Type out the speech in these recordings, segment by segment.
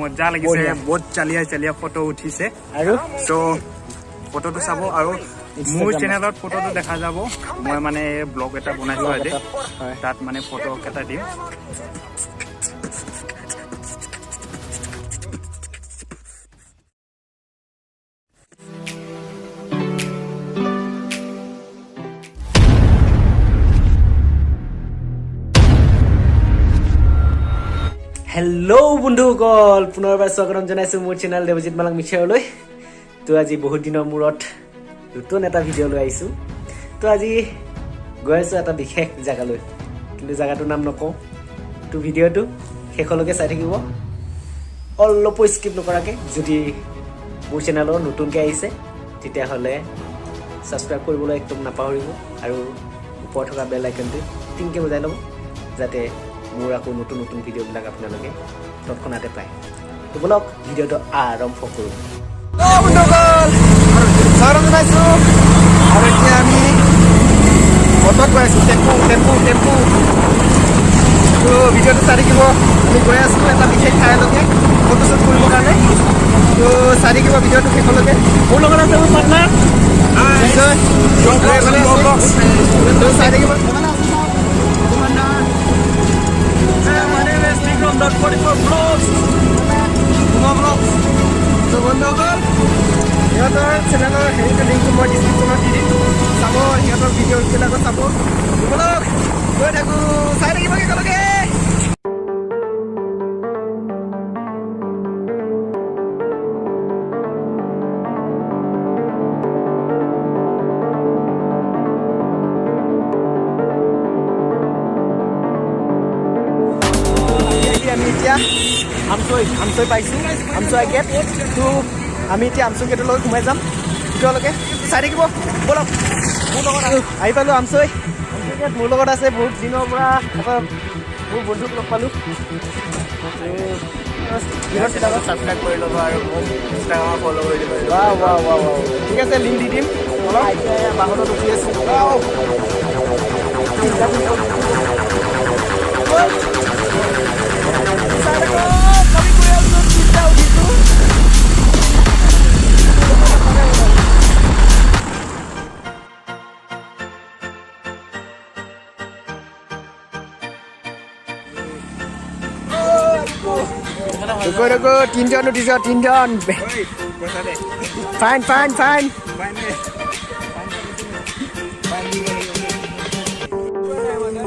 মজা লাগিছে বহুত চালিয়া ফটো উঠিছে আৰু সো ফটোটো চাব আৰু মোৰ চেনেলত ফটোটো দেখা যাব মই মানে ব্লগ এটা বনাইছো আজি তাত মানে ফটো কেটা দিম হেল্ল' বন্ধুসকল পুনৰবাৰ স্বাগতম জনাইছো মোৰ চেনেল দেৱজিৎ মালাং মিছাৰলৈ তো আজি বহুত দিনৰ মূৰত নতুন এটা ভিডিঅ' লৈ আহিছোঁ তো আজি গৈ আছোঁ এটা বিশেষ জেগালৈ কিন্তু জেগাটোৰ নাম নকওঁ তো ভিডিঅ'টো শেষলৈকে চাই থাকিব অলপো স্কিপ নকৰাকৈ যদি মোৰ চেনেলৰ নতুনকৈ আহিছে তেতিয়াহ'লে ছাবস্ক্ৰাইব কৰিবলৈ একদম নাপাহৰিব আৰু ওপৰত থকা বেল আইকনটো টিংকৈ বজাই ল'ব যাতে মোৰ আকৌ নতুন নতুন ভিডিঅ'বিলাক আপোনালোকে তৎক্ষণাতে পায় তো বলক ভিডিঅ'টো আৰম্ভ কৰোঁ আৰু এতিয়া আমি অটত গৈ আছোঁ টেম্পু তো ভিডিঅ'টো চাই থাকিব আমি গৈ আছোঁ এটা বিশেষ ঠাইলৈকে ফটোশ্বুট কৰিবৰ কাৰণে তো চাই থাকিব ভিডিঅ'টো শেষলৈকে মোৰ লগত আছে মোৰ পাৰ্টনাৰ নিশ্চয় চাই থাকিব সিহঁতৰ চেনেলৰ হেৰিটো লিংকটো মই ডিছক্ৰিপশ্যনত দি দিম চাব সিহঁতৰ ভিডিঅ'বিলাকত চাব ব'লক গৈ থাকোঁ চাই থাকিব একেলগে আমি এতিয়া আমচৈ পাইছোঁ আমচৈ গেট তো আমি এতিয়া আমচৈ গেটলৈ সোমাই যাম ভিতৰলৈকে চাই থাকিব ব'লক মোৰ লগত আহি পালোঁ আমচৈ গেট মোৰ লগত আছে বহুত দিনৰ পৰা এটা মোৰ বন্ধুক লগ পালোঁ ছাবস্ক্ৰাইব কৰি ল'ব আৰু মোক ইনষ্টাগ্ৰামত ফ'ল' কৰি দিব ঠিক আছে লিংক দি দিম অলপ এতিয়া বাহনত উঠি আছোঁ Ruko, tinjon udah tinjon. Fine.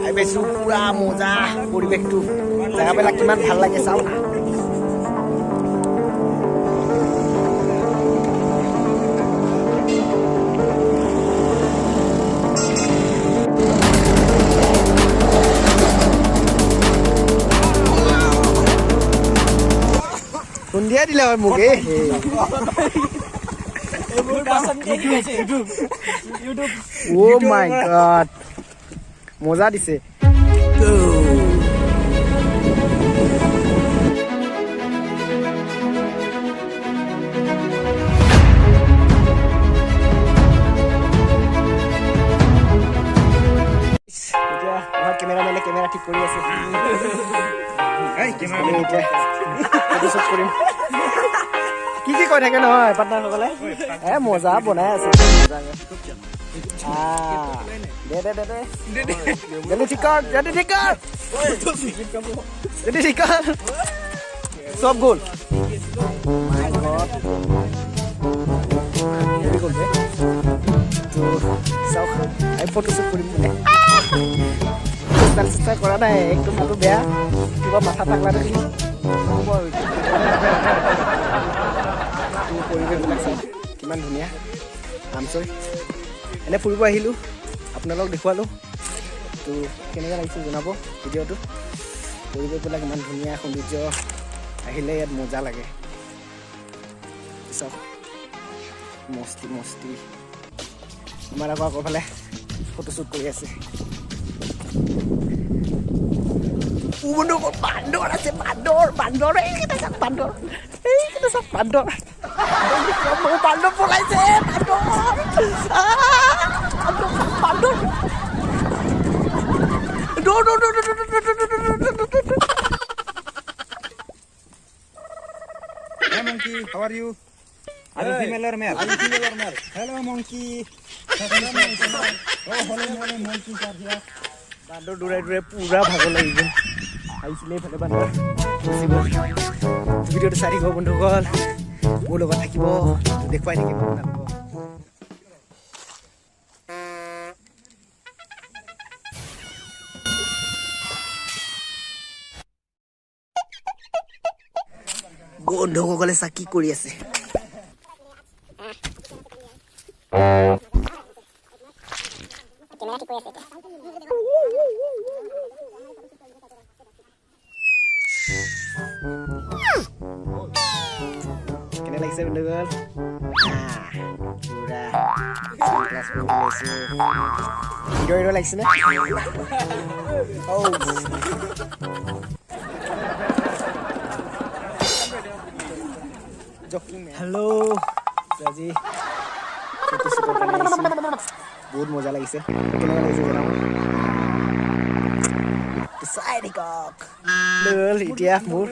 Ayo besok pura moza, পৰিৱেশ tu. Jangan belak kiman ভাল লাগে চাও না. Kundia di lawan muke. Oh my god. Moza dise. Kamera ঠিক কৰি আছে কি কৈ থাকে নহয় পাৰ্টনাৰসকলে মজা বনাই আছে চব গ'ল ফটোশ্বুট কৰিম চেষ্টা কৰা নাই একদম মাতো বেয়া কিবা মাথা পাকলা দেখি পৰিৱেশবিলাক চাওক কিমান ধুনীয়া আমচৈ এনে ফুৰিব আহিলোঁ আপোনালোকক দেখুৱালোঁ তো কেনেকৈ লাগিছে জনাব ভিডিঅ'টো পৰিৱেশবিলাক ইমান ধুনীয়া সৌন্দৰ্য আহিলে ইয়াত মজা লাগে চাওক মস্তি আমাৰ আকৌ আগৰফালে ফটোশ্বুট কৰি আছে বান্দৰ আছে বান্দৰ এইকেইটা চাওক বান্দৰ পলাইছে বান্দৰ Hey monkey, how are you? Are you female or male? I'm female or male. Hello monkey. Oh, hello monkey are here. বান্দৰ দৌৰাই দৌৰাই পুৰা ভাগৰ লাগি গ'ল আহিছিলে এইফালে বান্দৰ গুচি গ'ল ভিডিঅ'টো চাই থাকিব বন্ধুসকল মোৰ লগত থাকিব দেখুৱাই থাকিব আপোনালোকক বন্ধুসকলে চা কি কৰি আছে কেনে লাগিছে বন্ধুসকল পুৰা ক্লাছ কৰি লৈছো ভিডিঅ' লাগিছেনে হেল্ল' আজি ফটো শ্বুটৰ কাৰণে আহিছোঁ বহুত মজা লাগিছে কেনেকুৱা লাগিছে জনাব চাই থাকক এতিয়া মোৰ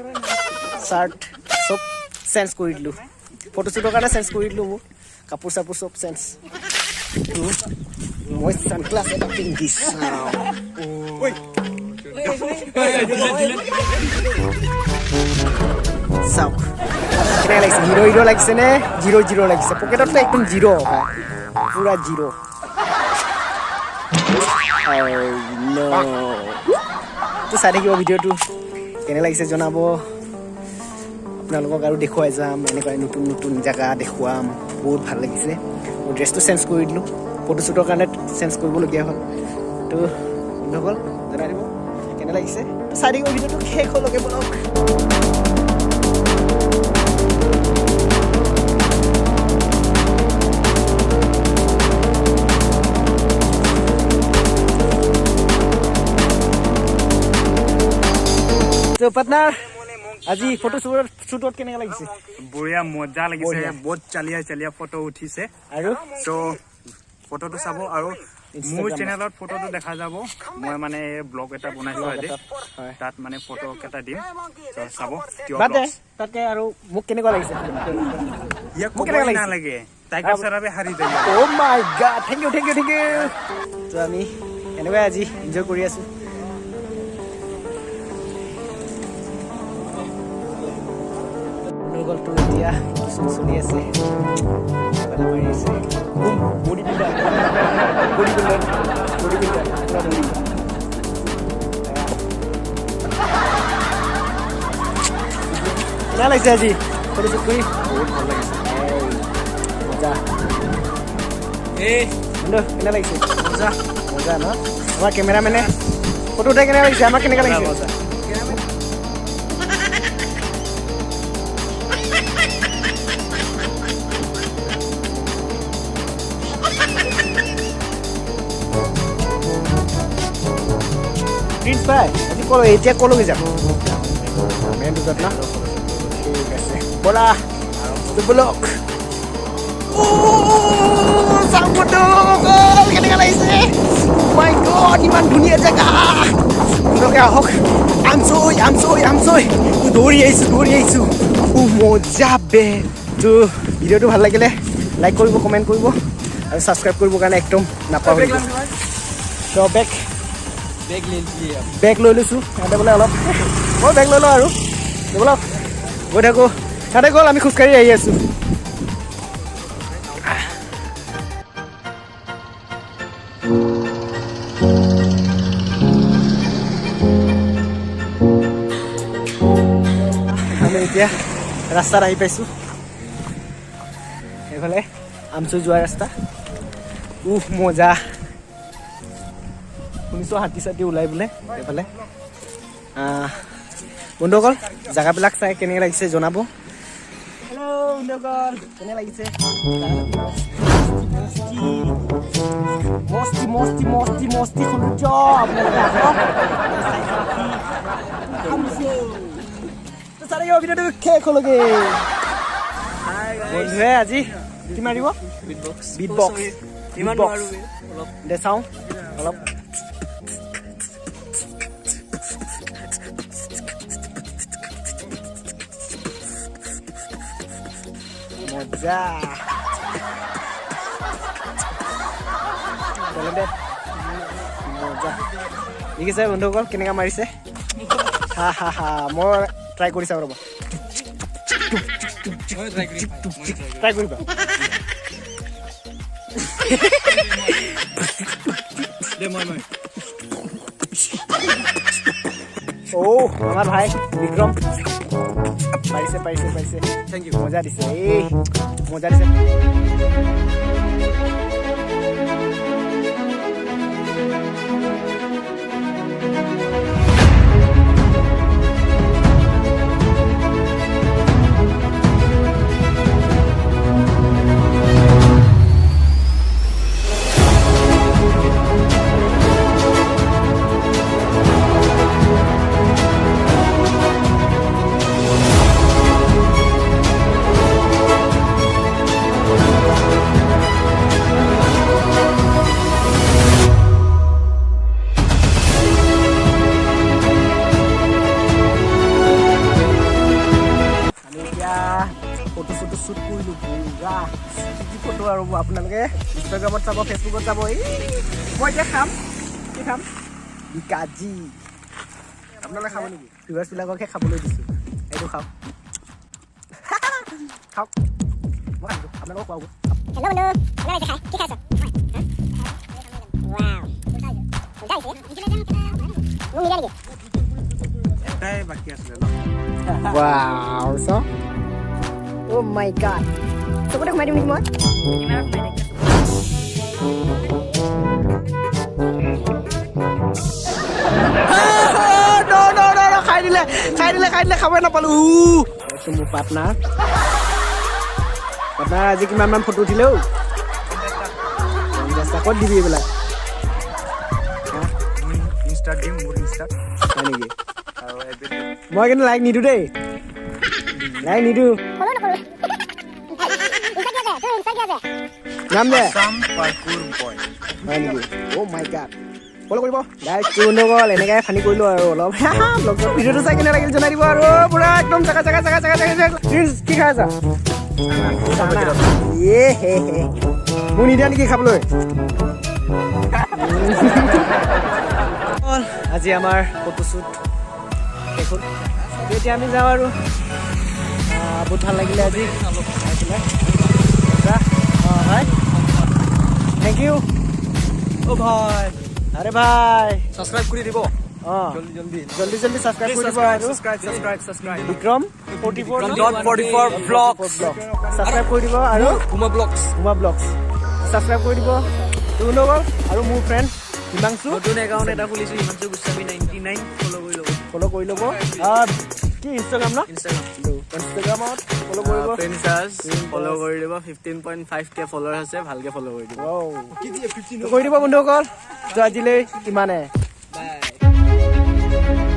চাৰ্ট চব চেঞ্জ কৰি দিলোঁ ফটো শ্বুটৰ কাৰণে চেঞ্জ কৰি দিলোঁ মোৰ কাপোৰ চাপোৰ চব চেঞ্জ মই ছানগ্লাছ এটা পিন্ধি চাওক কেনেকৈ লাগিছে হিৰ' হিৰ' লাগিছে নে জিৰ' জিৰ' লাগিছে পকেটততো একদম জিৰ' পুৰা জিৰ' তো চাই থাকিব ভিডিঅ'টো কেনে লাগিছে জনাব আপোনালোকক আৰু দেখুৱাই যাম এনেকুৱা নতুন নতুন জেগা দেখুৱাম বহুত ভাল লাগিছে মোৰ ড্ৰেছটো চেঞ্জ কৰি দিলোঁ ফটো শ্বুটৰ কাৰণে চেঞ্জ কৰিবলগীয়া হ'ল তো বন্ধুসকল জনাই দিব কেনে লাগিছে চাই থাকিব ভিডিঅ'টো শেষ হ'লকে বলক পাৰ্টনাৰ আজি ফটো শ্বুটত কেনেকুৱা লাগিছে বঢ়িয়া মজা লাগিছে বহুত চালিয়া ফটো উঠিছে আৰু তো ফটোটো চাব আৰু মোৰ চেনেলত ফটোটো দেখা যাব মই মানে ব্লগ এটা বনাইছো আজি তাত মানে ফটো কেইটা দিম তো চাব তাকে আৰু মোক কেনেকুৱা লাগিছে ইয়াক ক'বই নালাগে টাইগাৰ চাৰাবে হাৰি যায় অ' মাই গড থেংক ইউ তো আমি এনেকুৱাই আজি এনজয় কৰি আছোঁ গল্পটো এতিয়া কিছু চলি আছে মাৰি আছে বডি বিল্ডাৰ কেনে লাগিছে আজি ফটো শ্বুট কৰি বহুত ভাল লাগিছে মজা কেনে লাগিছে মজা ন আমাৰ কেমেৰামেনে ফটো উঠাই কেনে লাগিছে আমাৰ কেনেকুৱা লাগিছে মজা প্ৰিন্স ভাই আজি এতিয়া ক'লৈকে যাম মেইন ৰোডত ন ঠিক আছে ব'লা ব্লক কেনেকুৱা লাগিছে মাই গড ইমান ধুনীয়া জেগা আপোনালোকে আহক আমচৈ দৌৰি আহিছোঁ মজা বে তো ভিডিঅ'টো ভাল লাগিলে লাইক কৰিব কমেণ্ট কৰিব আৰু ছাবস্ক্ৰাইব কৰিবৰ কাৰণে একদম নাপাহৰিব তো বেগ লৈ লৈছোঁ সিহঁতে বোলে অলপ মই বেগ লৈ লওঁ আৰু ব'লক গৈ থাকোঁ সিহঁতে গ'ল আমি খোজকাঢ়ি আহি আছোঁ আমি এতিয়া ৰাস্তাত আহি পাইছোঁ এইফালে আমচৈ যোৱা ৰাস্তা মজা শুনিছোঁ হাতী চাতী ওলাই বোলে এইফালে বন্ধুসকল জেগাবিলাক চাই কেনেকৈ লাগিছে জনাব হেল্ল' বন্ধুসকল কেনে লাগিছে মস্তি সৌন্দৰ্য আপোনালোকে আহক ভিডিঅ'টো শেষ হ'লগে বন্ধুৱে আজি কি মাৰিব বিট বক্স দে চাওঁ অলপ মজা মজা দেখিছে বন্ধুসকল কেনেকৈ মাৰিছে হা হা হা মই ট্ৰাই কৰি চাওঁ ৰ'ব ট্ৰাই কৰিবা আমাৰ ভাই বিক্ৰম পাৰিছে থেংক ইউ মজা দিছে মজা দিছে ফটো শ্বুট কৰিলোঁ পুৰা কি ফটো আৰু আপোনালোকে ইনষ্টাগ্ৰামত চাব ফেচবুকত চাব মই এতিয়া কি খাম বিকাজি আপোনালোকে খাব নেকি ভিউৱাৰ্ছবিলাককহে খাবলৈ দিছোঁ এইটো খাওক খাওক মই খাইছোঁ আপোনালোকক খুৱাব এটাই বাকী আছিলে wow so Oh my god. চবতে ঘুমাই দিম নেকি মই খাই দিলে খাবই নাপালো মোৰ পাৰ্টনাৰ আজি কিমান ফটো উঠিলে ক'ত দিবি এইবিলাক ইনষ্টাত দিম মোৰ ইনষ্টাত হয় নেকি মই কিন্তু লাইক নিদিওঁ দেই লাইক নিদিওঁ নাম দে হয় নেকি অ' মাই গড ফ'ল' কৰিব গাইজ কি বন্ধু গ'ল এনেকৈ ফানি কৰিলোঁ আৰু অলপ ভিডিঅ'টো চাই কেনে লাগিল জনাই দিব আৰু পুৰা একদম জাগা কি খাই আছা মোক নিদিয়া নেকি খাবলৈ আজি আমাৰ ফটোশ্বুট শেষ হ'ল এতিয়া আমি যাওঁ আৰু বহুত ভাল লাগিলে আজি হয় থেংক ইউ অ' ভাই আৰে ভাই ছাবস্ক্ৰাইব কৰি দিব জলদি ছাবস্ক্ৰাইব কৰি দিব আৰু বিক্ৰম 44 ব্লগছ ছাবস্ক্ৰাইব কৰি দিব আৰু উমা ব্লগছ ছাবস্ক্ৰাইব কৰি দিব তোৰ লগত আৰু মোৰ ফ্ৰেণ্ড হিমাংশু নতুন একাউণ্ট এটা খুলিছোঁ হিমাংশু গোস্বামী 99 ফ'ল' কৰি ল'ব কি ইনষ্টাগ্ৰাম ন ইনষ্টাগ্ৰামত ফ'ল' কৰিব ফ'ল' কৰি দিব 15.5K ফলোৱাৰ আছে ভালকে ফ'ল' কৰি দিব কৰি দিব বন্ধুসকল তো আজিলৈ ইমানে বাই